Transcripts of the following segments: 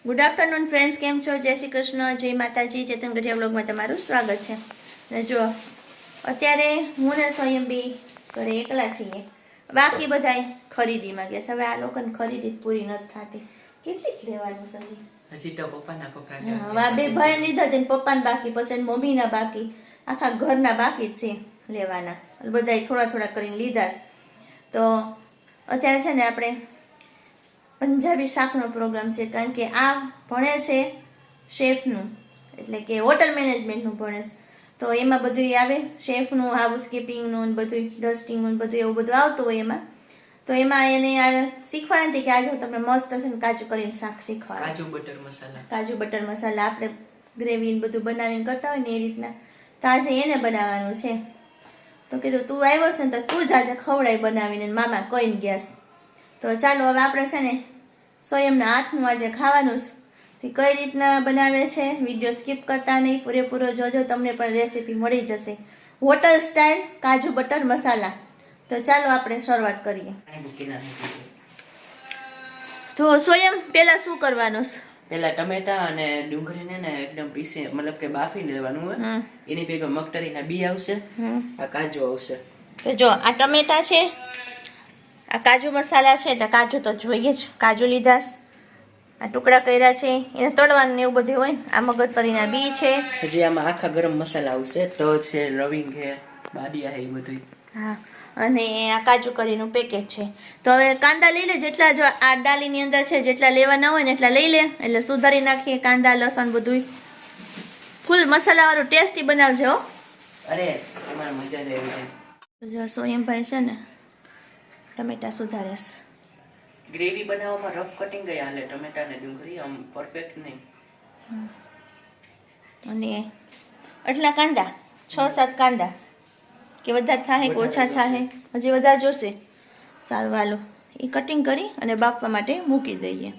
Good afternoon friends, કેમ છો? જય શ્રી કૃષ્ણ, જય માતાજી. ચેતન ગઢિયા બ્લોગમાં તમારું સ્વાગત છે. અને જો અત્યારે હું ને સ્વયંબી ઘરે એકલા છીએ, બાકી બધાય ખરીદીમાં ગયા. હવે આ લોકોને ખરીદી પૂરી નથી થતી. કેટલીક લેવાનું છે હજી તો પપ્પાના કપડા હા, બે ભાઈ લીધા છે, પપ્પાના બાકી, પછી મમ્મીના બાકી, આખા ઘરના બાકી જ છે લેવાના. બધાય થોડા થોડા કરીને લીધા છે. તો અત્યારે છે ને આપણે પંજાબી શાકનો પ્રોગ્રામ છે, કારણ કે આ ભણે છે શેફનું, એટલે કે હોટલ મેનેજમેન્ટનું ભણે છે. તો એમાં બધું આવે, શેફનું, હાઉસકીપિંગનું, બધું ડસ્ટિંગનું, બધું એવું બધું આવતું હોય એમાં. તો એમાં એને આ શીખવાડતી કે આજે હું તમને મસ્ત છે ને કાજુ કરીને શાક શીખવાડું. કાજુ બટર મસાલા આપણે ગ્રેવી બધું બનાવીને કરતા હોય ને એ રીતના. તો આજે એને બનાવવાનું છે. તો કીધું તું આવ્યો છે ને તો તું જ આજે ખવડાય બનાવીને, મામા કહીને ગયા. તો ચાલો હવે આપણે છે ને સ્વયંના હાથનું આજે ખાવાનું છે. કઈ રીતના બનાવે છે વિડીયો સ્કીપ કરતા નહીં, પૂરેપૂરો જોજો, તમને પણ રેસીપી મળી જશે. હોટલ સ્ટાઇલ કાજુ બટર મસાલા. તો ચાલો આપણે શરૂઆત કરીએ. તો સ્વયં પહેલા શું કરવાનું છે? પેલા ટમેટા અને ડુંગળીને ને એકદમ પીસી, મતલબ કે બાફી લેવાનું હોય. એની ભેગા મગતરીના બી આવશે, આ કાજુ આવશે. તો જો આ ટમેટા છે, આ કાજુ મસાલા છે, એટલે કાજુ તો જોઈએ જ, કાજુ લીધા, આ ટુકડા કર્યા છે, એને તળવાનું ને એવું બધું હોય. આ મગજતરીના બી છે, હજી આમાં આખા ગરમ મસાલા આવશે, તજ છે, લવિંગ છે, બાદિયા છે, એ બધું. હા, અને આ કાજુ કરીનું પેકેટ છે. તો હવે કાંદા લઈ લે, જેટલા જો આ ડાલીની અંદર છે જેટલા લેવાના હોય ને એટલા લઈ લે, એટલે સુધારી નાખીએ. કાંદા લસણ બધું ફૂલ મસાલાવાળું ટેસ્ટી બનાવજો હો. અરે તમારે મજા જ આવી જાય. જો સોયમભાઈ છે ને ટમેટા સુધારે છે. ગ્રેવી બનાવવામાં રફ કટિંગ ગઈ હાલે, ટમેટા ને ડુંગળી આમ પરફેક્ટ નહીં. અને એટલા કાંદા 6-7 કાંદા કે વધારે થાય કે ઓછા થાય? હજી વધારે જોશે. સારું, હાલો એ કટિંગ કરી અને બાફવા માટે મૂકી દઈએ.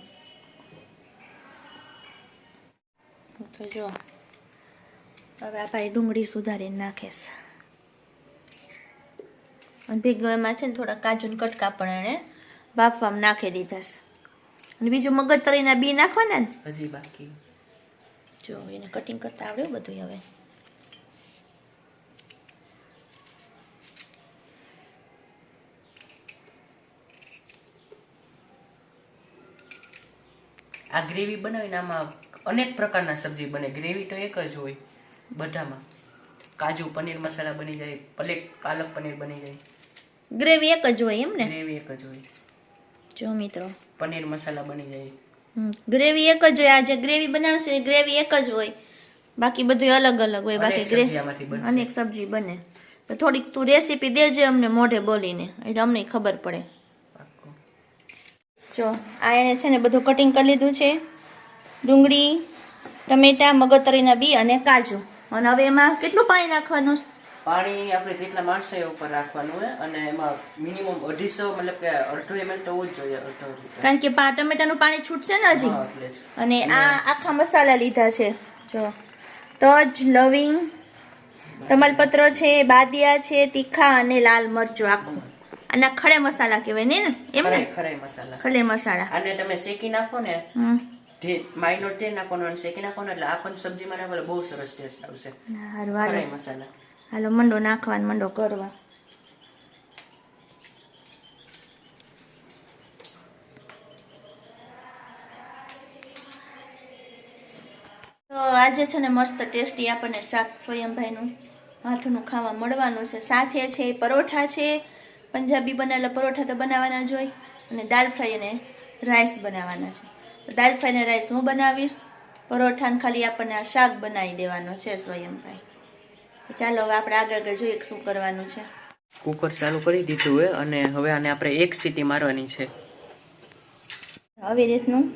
તો જો હવે આ ભાઈ ડુંગળી સુધારીને નાખેશ, અને ભેગો એમાં છે ને થોડા કાજુના કટકા પણ એને બાફવામાં નાખી દીધા છે. અને બીજું મગજતરીના બી નાખવાના ને હજી બાકી. જો એને કટિંગ કરતા આવડ્યું બધું. હવે આ ગ્રેવી બનાવીને આમાં અનેક પ્રકારના સબ્જી બને. ગ્રેવી તો એક જ હોય બધામાં. કાજુ પનીર મસાલા બની જાય, પાલક પનીર બની જાય. ગ્રેવી એક જ હોય એમ ને? ગ્રેવી એક જ હોય. જો મિત્રો, પનીર મસાલા બની જાય. ગ્રેવી એક જ હોય. આ જે ગ્રેવી બનાવશે ગ્રેવી એક જ હોય, બાકી બધું અલગ અલગ હોય. બાકી અનેક સબ્જી બને. તો થોડીક તું રેસીપી દેજે અમને મોઢે બોલીને, એટલે અમને ખબર પડે. જો આ એને છે ને બધું કટિંગ કરી લીધું છે, ડુંગળી, ટમેટા, મગજતરીના બી અને કાજુ. અને હવે એમાં કેટલું પાણી નાખવાનું? પાણી આપણે જેટલા માણસો એ ઉપર રાખવાનું હોય, અને એમાં મિનિમમ 250, મતલબ કે 1.5 ml તો હોવું જ જોઈએ. કારણ કે ટમેટાનું પાણી છૂટશે ને હજી. અને આ આખા મસાલા લીધા છે, જો તજ, લવિંગ, તમાલપત્ર છે, બાદિયા છે, તીખા અને લાલ મરચું આખું. આના ખડે મસાલા કહેવાય ને? એમ ને, ખડે મસાલા. આને તમે શેકી નાખો ને, માઇનોર તેલ નાખવાનું અને શેકી નાખો ને, એટલે આ પણ સબ્જીમાં નાખો બહુ સરસ ટેસ્ટ આવશે. ખડે મસાલા. હાલો મંડો નાખવાનું, મંડો કરવા. તો આજે છે ને મસ્ત ટેસ્ટી આપણને શાક સ્વયંભાઈનું હાથનું ખાવા મળવાનું છે. સાથે છે પરોઠા છે, પંજાબી બનાવેલા પરોઠા તો બનાવવાના જ હોય, અને દાલ ફ્રાય અને રાઈસ બનાવવાના છે. તો દાલ ફ્રાય અને રાઈસ હું બનાવીશ, પરોઠાને ખાલી આપણને આ શાક બનાવી દેવાનો છે સ્વયંભાઈ. ચાલો હવે આપણે આગળ જોઈએ શું કરવાનું છે. કુકર ચાલુ કરી દીધું હોય, અને હવે આને આપણે 1 સીટી મારવાની છે. આવી રીતનું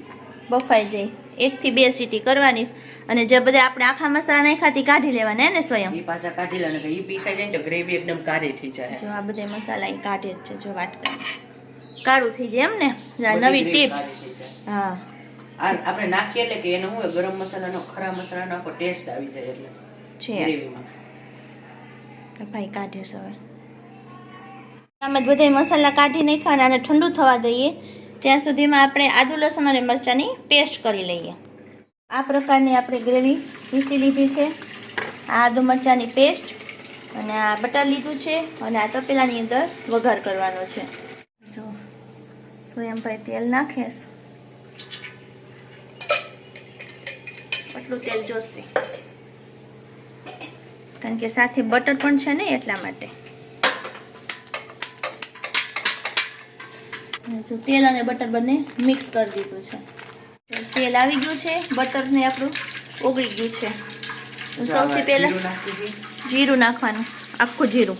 બફાઈ જાય, 1 થી 2 સીટી કરવાની. અને જે બધા આપણે આખા મસાલા નાખાતી કાઢી લેવાના ને સ્વયં, એ પાછા કાઢી લેવાના, કે એ પીસાઈ જાય તો ગ્રેવી એકદમ કાળી થઈ જાય. જો આ બધા મસાલા એ કાઢે જ છે, જો વાટકા કાળું થઈ જાય એમ ને. નવી ટિપ્સ. હા, આપણે નાખીએ એટલે કે એનો શું ગરમ મસાલાનો, ખરા મસાલાનો આખો ટેસ્ટ આવી જાય એટલે છે ગ્રેવીમાં. ભાઈ કાઢે છે હવે. આમાં બધા મસાલા કાઢી નાખવાના અને ઠંડુ થવા દઈએ. ત્યાં સુધીમાં આપણે આદુ લસણ અને મરચાંની પેસ્ટ કરી લઈએ. આ પ્રકારની આપણે ગ્રેવી પીસી લીધી છે. આ આદુ મરચાંની પેસ્ટ અને આ બટર લીધું છે અને આ તપેલાની અંદર વઘાર કરવાનો છે. જો સોયમભાઈ તેલ નાખીશ, આટલું તેલ જોશે કારણ કે સાથે બટર પણ છે ને એટલા માટે. જો તેલ અને બટર બંને મિક્સ કરી દીધું છે. તેલ આવી ગયું છે, બટર ને આપણું ઓગળી ગયું છે. સૌથી પહેલા જીરું નાખવાનું, આખું જીરું.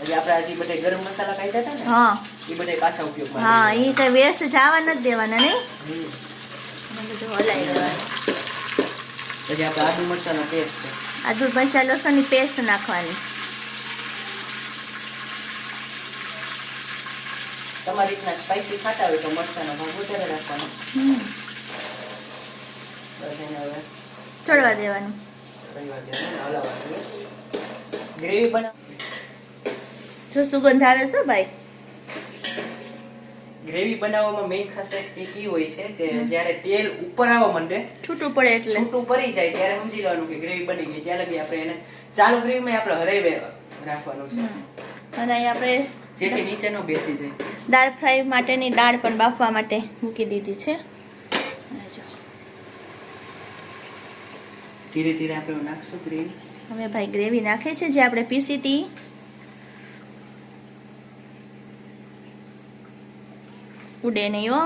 એટલે આપણે આજે બધે ગરમ મસાલા કાઢ્યા હતા ને, હા એ બધે કાચા ઉપયોગમાં. હા, એ કઈ વેસ્ટ જવા નથી દેવાના નહીં. બધું હલાવી લેવાનું. પછી આપણે આદુ મરચાંનો પેસ્ટ, આદુ મરચાં લસણની પેસ્ટ નાખવાની. તમારી રીતના સ્પાઈસી ખાતા હોય તો મરચાંનો ભાગ વધારે રાખવાનો. બસ એને હવે ચડવા દેવાનું. ગ્રેવી બનાવ. જો સુગંધ આવે છે ભાઈ. ગ્રેવી બનાવવામાં મેઇન ખાસિયત એ હોય છે કે જ્યારે તેલ ઉપર આવવા માંડે, છૂટું પડે એટલે છૂટું પડી જાય ત્યારે સમજી લેવાનું કે ગ્રેવી બની ગઈ. ત્યાં લગી આપણે એને ચાલુ ગ્રેવીમાં આપણે હરાવી રાખવાનું છે. અને અહીં આપણે જેથી નીચે ન બેસી જાય. દાળ ફ્રાય માટેની દાળ પણ બાફવા માટે મૂકી દીધી છે. ધીરે ધીરે આપણે નાખશું ગ્રેવી. હવે ભાઈ ગ્રેવી નાખે છે જે આપણે પીસી હતી. ઉડે નહીં હો.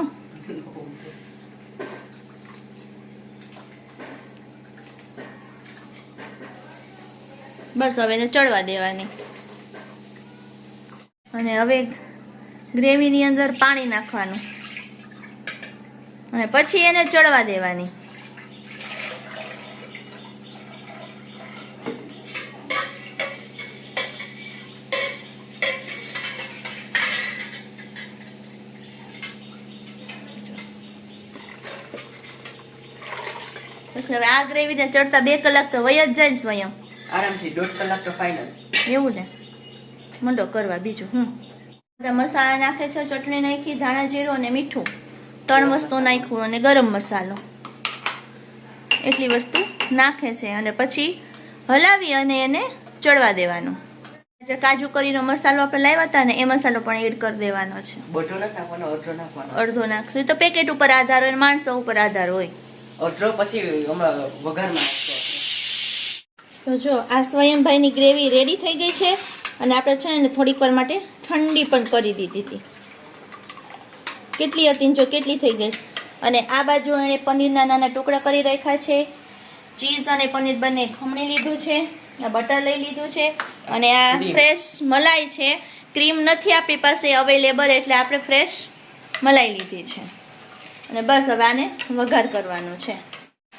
બસ હવે એને ચડવા દેવાની. અને હવે ગ્રેવીની અંદર પાણી નાખવાનું અને પછી એને ચડવા દેવાની. પછી હવે આ ગ્રેવીને ચડતા 2 કલાક તો વય જ જાય ને સ્વયં. આરામથી 1.5 કલાક તો ફાઇનલ. એવું ને, મંડો કરવા બીજું. બધા મસાલા નાખે છે, ચટણી નાખી, ધાણા જીરું અને મીઠું, 3 વસ્તુ નાખ્યું અને ગરમ મસાલો, એટલી વસ્તુ નાખે છે. અને પછી હલાવી અને એને ચડવા દેવાનું. જે કાજુ કરીનો મસાલો આપણે લાવ્યા હતા ને એ મસાલો પણ એડ કરી દેવાનો છે. બધો નથી નાખવાનો, અડધો નાખવાનો. અડધો નાખશું તો પેકેટ ઉપર આધાર હોય, માણસો ઉપર આધાર હોય. અડધો પછી હમણાં વઘારમાં નાખશું. તો જો આ સ્વયંભાઈની ગ્રેવી રેડી થઈ ગઈ છે અને આપણે છે ને થોડીક વાર માટે ઠંડી પણ કરી દીધી હતી. કેટલી હતી જો કેટલી થઈ ગઈ છે. અને આ બાજુ એણે પનીરના નાના ટુકડા કરી રાખ્યા છે. ચીઝ અને પનીર બંને ખમણી લીધું છે. આ બટર લઈ લીધું છે અને આ ફ્રેશ મલાઈ છે. ક્રીમ નથી આપણી પાસે અવેલેબલ એટલે આપણે ફ્રેશ મલાઈ લીધી છે. અને બસ હવે આને વઘાર કરવાનું છે.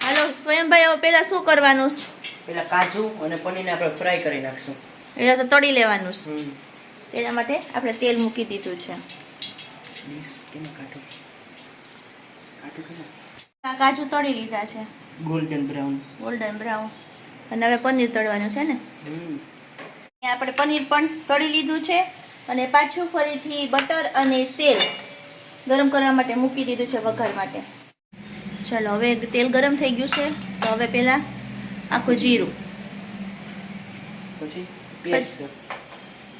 હાલો સ્વયંભાઈ, હવે પહેલાં શું કરવાનું છે? પેલા કાજુ અને પનીરને આપણે ફ્રાય કરી નાખશું. એટલે તો તળી લેવાનું છે. તેના માટે આપણે તેલ મૂકી દીધું છે. આ કાજુ તળી લીધા છે ગોલ્ડન બ્રાઉન. અને હવે પનીર તળવાનું છે ને. આપણે પનીર પણ તળી લીધું છે અને પાછું ફરીથી બટર અને તેલ ગરમ કરવા માટે મૂકી દીધું છે વઘાર માટે. ચાલો હવે તેલ ગરમ થઈ ગયું છે તો હવે પહેલાં આખું જીરું, પછી પેસ્ટ,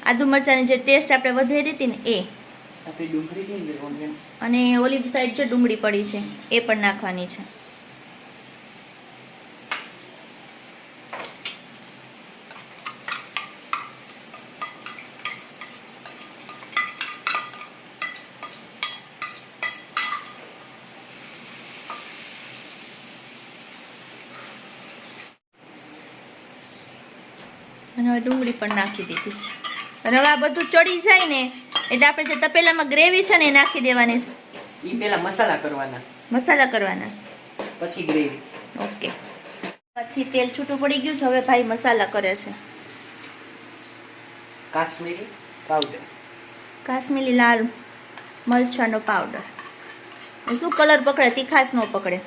આદુ મરચાંની જે ટેસ્ટ આપણે વધારી હતી ને એ, આપણી ડુંગળી અને ઓલી સાઈડ જે ડુંગળી પડી છે એ પણ નાખવાની છે. અને હવે ડુંગળી પણ નાખી દીધી. અને હવે આ બધું ચડી જાય ને એટલે આપણે જે તપેલામાં ગ્રેવી છે ને એ નાખી દેવાની. ઈ પહેલા મસાલા કરવાના પછી ગ્રેવી. ઓકે. પછી તેલ છૂટું પડી ગયું છે. હવે ભાઈ મસાલા કરે છે. કાશ્મીરી પાવડર, કાશ્મીરી લાલ મરચાંનો પાવડર. શું કલર પકડે? તીખાશ ન પકડે.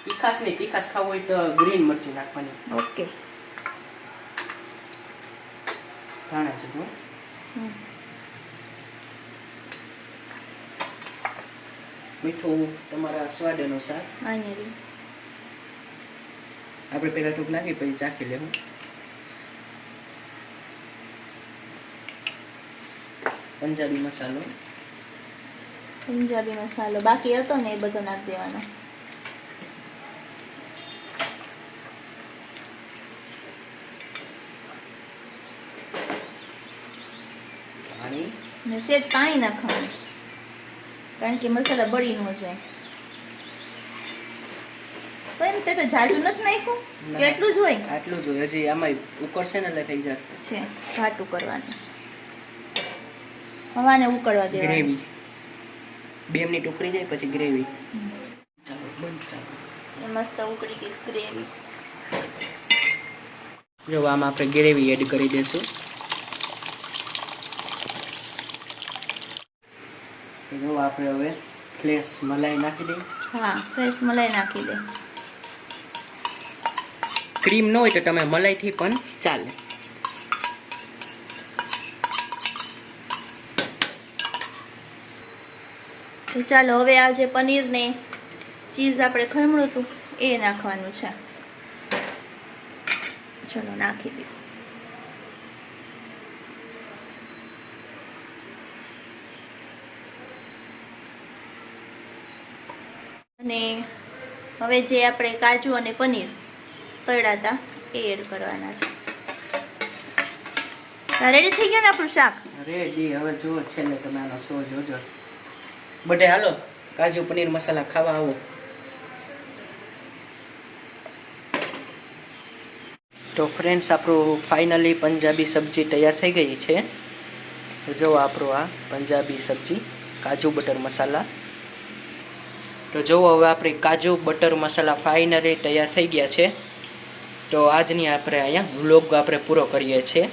તીખાશ નહીં, તીખાશ ખાવું હોય તો ગ્રીન મરચી નાખવાની. ઓકે. ધાણા જીરું. મીઠું તમારા સ્વાદ અનુસાર. અહીંયા આપણે પહેલા થોડુંક નાખી પછી ચાખી લેવું. પંજાબી મસાલો, પંજાબી મસાલો બાકી હતો ને એ બધો નાખી દેવાનો. પાણી ને સેજ પાણી નાખવાનું કારણ કે મસાલા બળી ન જાય. તો એમ તે તો જાજુ નથી નાખ્યું કે એટલું જ હોય? આટલું જ હોય. હજી આમાં ઉકળશે ને એટલે થઈ જશે. છે ઘાટું કરવાનું છે. હવાને ઉકળવા દેવાનું. ગ્રેવી 2 મિનિટ ઉકળી જાય પછી ગ્રેવી. ચાલો બંધ. ચાલો એ મસ્ત ઉકળી ગઈ ગ્રેવી. જો આમાં આપણે ગ્રેવી એડ કરી દઈશું. જો આપણે હવે ફ્રેશ મલાઈ નાખી દઈએ. હા ફ્રેશ મલાઈ નાખી દે. ક્રીમ ન હોય તો તમે મલાઈથી પણ ચાલે. તો ચાલો હવે આ જે પનીર ને ચીઝ આપણે ખમણું હતું એ નાખવાનું છે. ચલો નાખી દે. અને હવે જે આપણે કાજુ અને પનીર તળ્યા હતા એ એડ કરવાના છે. રેડી થઈ ગયું ને આપણું શાક? રેડી. હવે જુઓ છેલ્લે તમે આનો સો જોજો. બધે હાલો કાજુ પનીર મસાલા ખાવા આવો. તો ફ્રેન્ડ્સ આપણું ફાઇનલી પંજાબી સબ્જી તૈયાર થઈ ગઈ છે. તો જો આપણું આ પંજાબી સબ્જી કાજુ બટર મસાલા. તો જુઓ હવે આપણે કાજુ બટર મસાલા ફાઇનલી તૈયાર થઈ ગયા છે. તો આજની આપણે અહીંયા વ્લોગ આપણે પૂરો કરીએ છીએ.